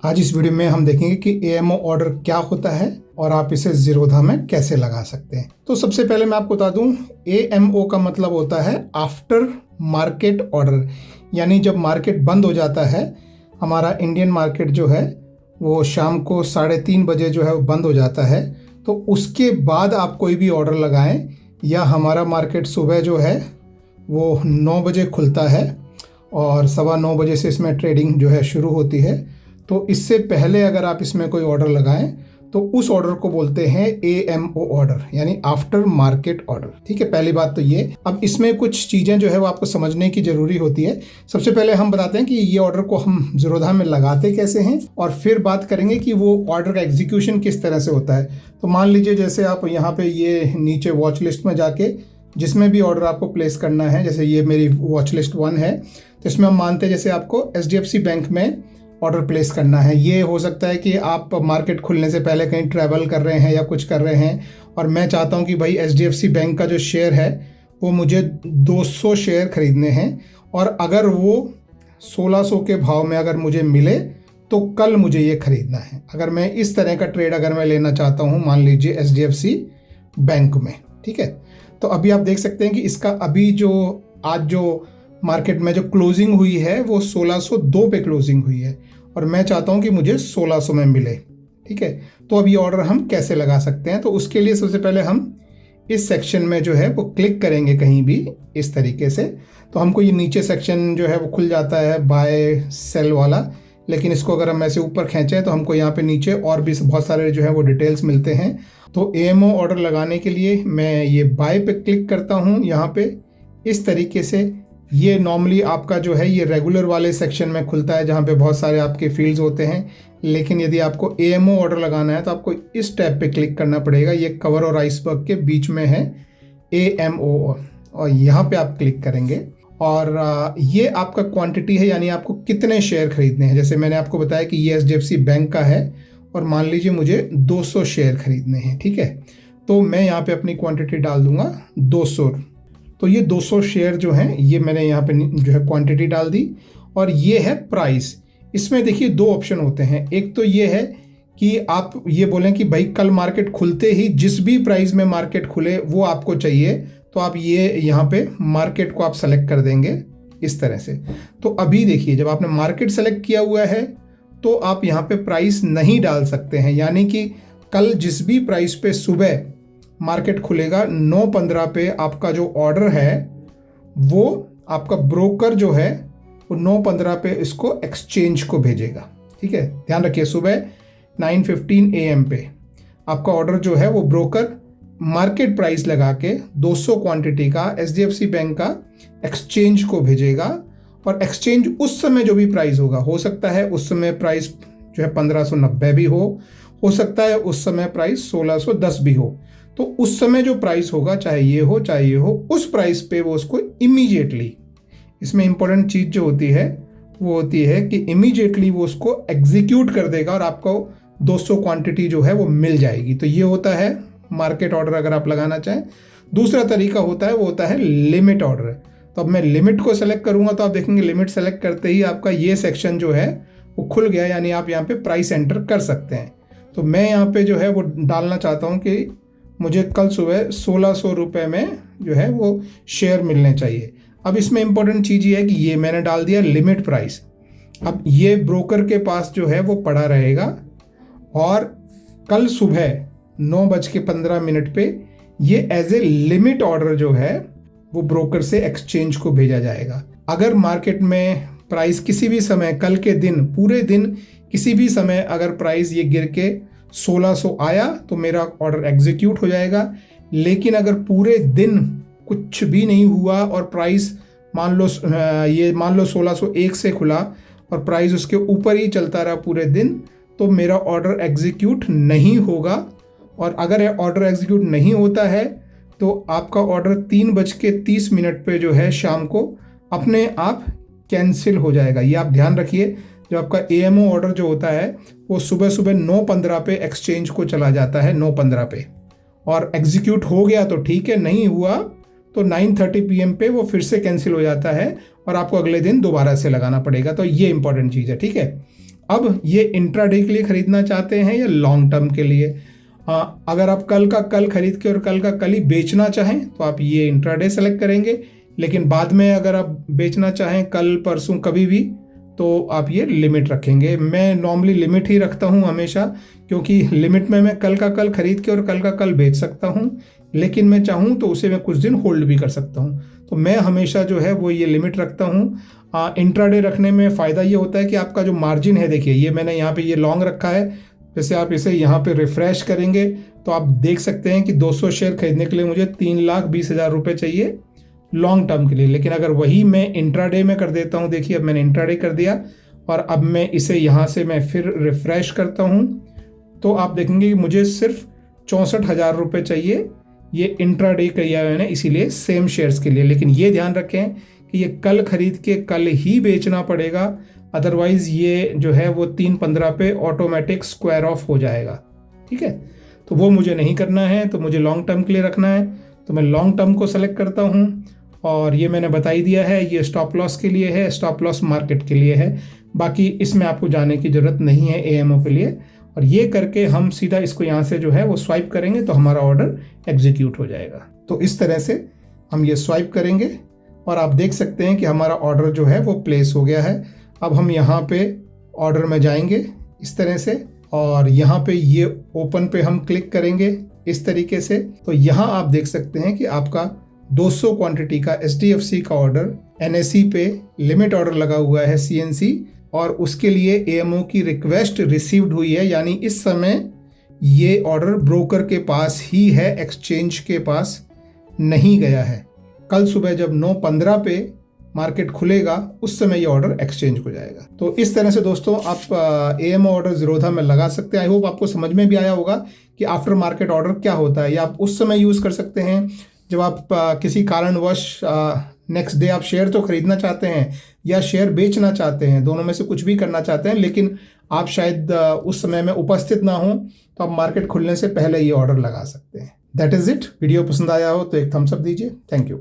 आज इस वीडियो में हम देखेंगे कि एएमओ ऑर्डर क्या होता है और आप इसे ज़ीरोधा में कैसे लगा सकते हैं। तो सबसे पहले मैं आपको बता दूं, एएमओ का मतलब होता है आफ्टर मार्केट ऑर्डर, यानी जब मार्केट बंद हो जाता है, हमारा इंडियन मार्केट जो है वो शाम को 3:30 बजे जो है वो बंद हो जाता है, तो उसके बाद आप कोई भी ऑर्डर लगाएं, या हमारा मार्केट सुबह जो है वो 9 बजे खुलता है और 9:15 बजे से इसमें ट्रेडिंग जो है शुरू होती है। तो इससे पहले अगर आप इसमें कोई ऑर्डर लगाएं तो उस ऑर्डर को बोलते हैं एएमओ ऑर्डर, यानी आफ्टर मार्केट ऑर्डर। ठीक है, पहली बात तो ये। अब इसमें कुछ चीज़ें जो है वो आपको समझने की ज़रूरी होती है। सबसे पहले हम बताते हैं कि ये ऑर्डर को हम ज़ीरोधा में लगाते कैसे हैं, और फिर बात करेंगे कि वो ऑर्डर का एग्जीक्यूशन किस तरह से होता है। तो मान लीजिए जैसे आप यहाँ पे ये नीचे वॉच लिस्ट में जाके जिसमें भी ऑर्डर आपको प्लेस करना है, जैसे ये मेरी वॉच लिस्ट 1 है, तो इसमें हम मानते हैं जैसे आपको एचडीएफसी बैंक में ऑर्डर प्लेस करना है। ये हो सकता है कि आप मार्केट खुलने से पहले कहीं ट्रैवल कर रहे हैं या कुछ कर रहे हैं, और मैं चाहता हूं कि भाई एचडीएफसी बैंक का जो शेयर है वो मुझे 200 शेयर खरीदने हैं, और अगर वो 1600 के भाव में अगर मुझे मिले तो कल मुझे ये खरीदना है। अगर मैं इस तरह का ट्रेड अगर मैं लेना चाहता हूँ, मान लीजिए एचडीएफसी बैंक में, ठीक है, तो अभी आप देख सकते हैं कि इसका अभी जो आज जो मार्केट में जो क्लोजिंग हुई है वो 1602 पे क्लोजिंग हुई है, और मैं चाहता हूं कि मुझे 1600 में मिले। ठीक है, तो अब ये ऑर्डर हम कैसे लगा सकते हैं? तो उसके लिए सबसे पहले हम इस सेक्शन में जो है वो क्लिक करेंगे कहीं भी इस तरीके से, तो हमको ये नीचे सेक्शन जो है वो खुल जाता है बाय सेल वाला। लेकिन इसको अगर हम ऐसे ऊपर खींचें तो हमको यहाँ पे नीचे और भी बहुत सारे जो है वो डिटेल्स मिलते हैं। तो एएमओ ऑर्डर लगाने के लिए मैं ये बाय पे क्लिक करता हूँ यहाँ पे इस तरीके से। ये नॉर्मली आपका जो है ये रेगुलर वाले सेक्शन में खुलता है जहाँ पे बहुत सारे आपके फील्ड्स होते हैं, लेकिन यदि आपको एएमओ ऑर्डर लगाना है तो आपको इस टैब पे क्लिक करना पड़ेगा। ये कवर और आइसबर्ग के बीच में है एएमओ, और यहाँ पे आप क्लिक करेंगे, और ये आपका क्वांटिटी है, यानी आपको कितने शेयर खरीदने हैं। जैसे मैंने आपको बताया कि ये एचडीएफसी बैंक का है और मान लीजिए मुझे 200 शेयर खरीदने हैं। ठीक है, तो मैं यहाँ पे अपनी क्वांटिटी डाल दूंगा 200। तो ये 200 शेयर जो हैं ये मैंने यहाँ पे जो है क्वांटिटी डाल दी, और ये है प्राइस। इसमें देखिए 2 ऑप्शन होते हैं। एक तो ये है कि आप ये बोलें कि भाई कल मार्केट खुलते ही जिस भी प्राइस में मार्केट खुले वो आपको चाहिए, तो आप ये यहाँ पे मार्केट को आप सेलेक्ट कर देंगे इस तरह से। तो अभी देखिए जब आपने मार्केट सेलेक्ट किया हुआ है तो आप यहाँ पे प्राइस नहीं डाल सकते हैं, यानी कि कल जिस भी प्राइस पे सुबह मार्केट खुलेगा 9:15 पे आपका जो ऑर्डर है वो आपका ब्रोकर जो है वो 9:15 पे इसको एक्सचेंज को भेजेगा। ठीक है, ध्यान रखिए सुबह 9:15 AM पे आपका ऑर्डर जो है वो ब्रोकर मार्केट प्राइस लगा के 200 क्वांटिटी का एचडीएफसी बैंक का एक्सचेंज को भेजेगा, और एक्सचेंज उस समय जो भी प्राइस होगा, हो सकता है उस समय प्राइस जो है 1590 भी हो सकता है उस समय प्राइस 1610 भी हो। तो उस समय जो प्राइस होगा, चाहे ये हो, उस प्राइस पे वो उसको इमीडिएटली, इसमें इंपॉर्टेंट चीज़ जो होती है वो होती है कि इमीडिएटली वो उसको एग्जीक्यूट कर देगा और आपको 200 क्वांटिटी जो है वो मिल जाएगी। तो ये होता है मार्केट ऑर्डर अगर आप लगाना चाहें। दूसरा तरीका होता है वो होता है लिमिट ऑर्डर। तो अब मैं लिमिट को सेलेक्ट करूंगा तो आप देखेंगे लिमिट सेलेक्ट करते ही आपका ये सेक्शन जो है वो खुल गया, यानी आप यहाँ पे प्राइस एंटर कर सकते हैं। तो मैं यहाँ पे जो है वो डालना चाहता हूँ कि मुझे कल सुबह 1600 रुपये में जो है वो शेयर मिलने चाहिए। अब इसमें इंपॉर्टेंट चीज़ ये है कि ये मैंने डाल दिया लिमिट प्राइस। अब ये ब्रोकर के पास जो है वो पड़ा रहेगा, और कल सुबह 9:15 पे ये एज ए लिमिट ऑर्डर जो है वो ब्रोकर से एक्सचेंज को भेजा जाएगा। अगर मार्केट में प्राइस किसी भी समय कल के दिन पूरे दिन किसी भी समय अगर प्राइस ये गिर के 1600 आया तो मेरा ऑर्डर एग्जीक्यूट हो जाएगा। लेकिन अगर पूरे दिन कुछ भी नहीं हुआ और प्राइस मान लो 1601 से खुला और प्राइस उसके ऊपर ही चलता रहा पूरे दिन, तो मेरा ऑर्डर एग्जीक्यूट नहीं होगा। और अगर ऑर्डर एग्जीक्यूट नहीं होता है तो आपका ऑर्डर 3:30 पे जो है शाम को अपने आप कैंसिल हो जाएगा। ये आप ध्यान रखिए, जो आपका एएमओ ऑर्डर जो होता है वो सुबह सुबह 9:15 पे एक्सचेंज को चला जाता है 9:15 पे, और एग्जीक्यूट हो गया तो ठीक है, नहीं हुआ तो 9:30 PM पे वो फिर से कैंसिल हो जाता है और आपको अगले दिन दोबारा से लगाना पड़ेगा। तो ये इंपॉर्टेंट चीज़ है। ठीक है, अब ये इंट्राडे के लिए खरीदना चाहते हैं या लॉन्ग टर्म के लिए। अगर आप कल का कल खरीद के और कल का कल ही बेचना चाहें तो आप ये इंट्राडे सेलेक्ट करेंगे, लेकिन बाद में अगर आप बेचना चाहें कल परसों कभी भी तो आप ये लिमिट रखेंगे। मैं नॉर्मली लिमिट ही रखता हूँ हमेशा, क्योंकि लिमिट में मैं कल का कल खरीद के और कल का कल बेच सकता हूँ, लेकिन मैं चाहूँ तो उसे मैं कुछ दिन होल्ड भी कर सकता हूँ। तो मैं हमेशा जो है वो ये लिमिट रखता हूँ। इंट्राडे रखने में फ़ायदा ये होता है कि आपका जो मार्जिन है, देखिए ये मैंने यहाँ पे ये लॉन्ग रखा है, जैसे आप इसे यहाँ पे रिफ्रेश करेंगे तो आप देख सकते हैं कि 200 शेयर खरीदने के लिए मुझे 3,20,000 रुपये चाहिए लॉन्ग टर्म के लिए। लेकिन अगर वही मैं इंट्राडे में कर देता हूँ, देखिए अब मैंने इंट्राडे कर दिया और अब मैं इसे यहाँ से मैं फिर रिफ्रेश करता हूँ तो आप देखेंगे कि मुझे सिर्फ 64,000 रुपये चाहिए ये इंट्राडे किया मैंने, इसीलिए सेम शेयर्स के लिए। लेकिन ये ध्यान रखें कि ये कल खरीद के कल ही बेचना पड़ेगा, अदरवाइज ये जो है वो 3:15 पे ऑटोमेटिक स्क्वायर ऑफ हो जाएगा। ठीक है, तो वो मुझे नहीं करना है, तो मुझे लॉन्ग टर्म के लिए रखना है, तो मैं लॉन्ग टर्म को सेलेक्ट करता हूँ। और ये मैंने बता ही दिया है, ये स्टॉप लॉस के लिए है, स्टॉप लॉस मार्केट के लिए है, बाकी इसमें आपको जाने की ज़रूरत नहीं है एएमओ के लिए। और ये करके हम सीधा इसको यहाँ से जो है वो स्वाइप करेंगे तो हमारा ऑर्डर एग्जीक्यूट हो जाएगा। तो इस तरह से हम ये स्वाइप करेंगे और आप देख सकते हैं कि हमारा ऑर्डर जो है वो प्लेस हो गया है। अब हम यहाँ पे ऑर्डर में जाएंगे इस तरह से और यहाँ पे ये ओपन पे हम क्लिक करेंगे इस तरीके से। तो यहाँ आप देख सकते हैं कि आपका 200 क्वांटिटी का HDFC का ऑर्डर NSE पे लिमिट ऑर्डर लगा हुआ है CNC, और उसके लिए AMO की रिक्वेस्ट रिसीव्ड हुई है, यानी इस समय ये ऑर्डर ब्रोकर के पास ही है, एक्सचेंज के पास नहीं गया है। कल सुबह जब 9:15 पे मार्केट खुलेगा उस समय ये ऑर्डर एक्सचेंज हो जाएगा। तो इस तरह से दोस्तों आप AMO ऑर्डर ज़ीरोधा में लगा सकते हैं। आई होप आपको समझ में भी आया होगा कि आफ्टर मार्केट ऑर्डर क्या होता है, या आप उस समय यूज़ कर सकते हैं जब आप किसी कारणवश नेक्स्ट डे आप शेयर तो खरीदना चाहते हैं या शेयर बेचना चाहते हैं, दोनों में से कुछ भी करना चाहते हैं, लेकिन आप शायद उस समय में उपस्थित ना हो, तो आप मार्केट खुलने से पहले ये ऑर्डर लगा सकते हैं। That is it. वीडियो पसंद आया हो तो एक थम्स अप दीजिए। Thank you.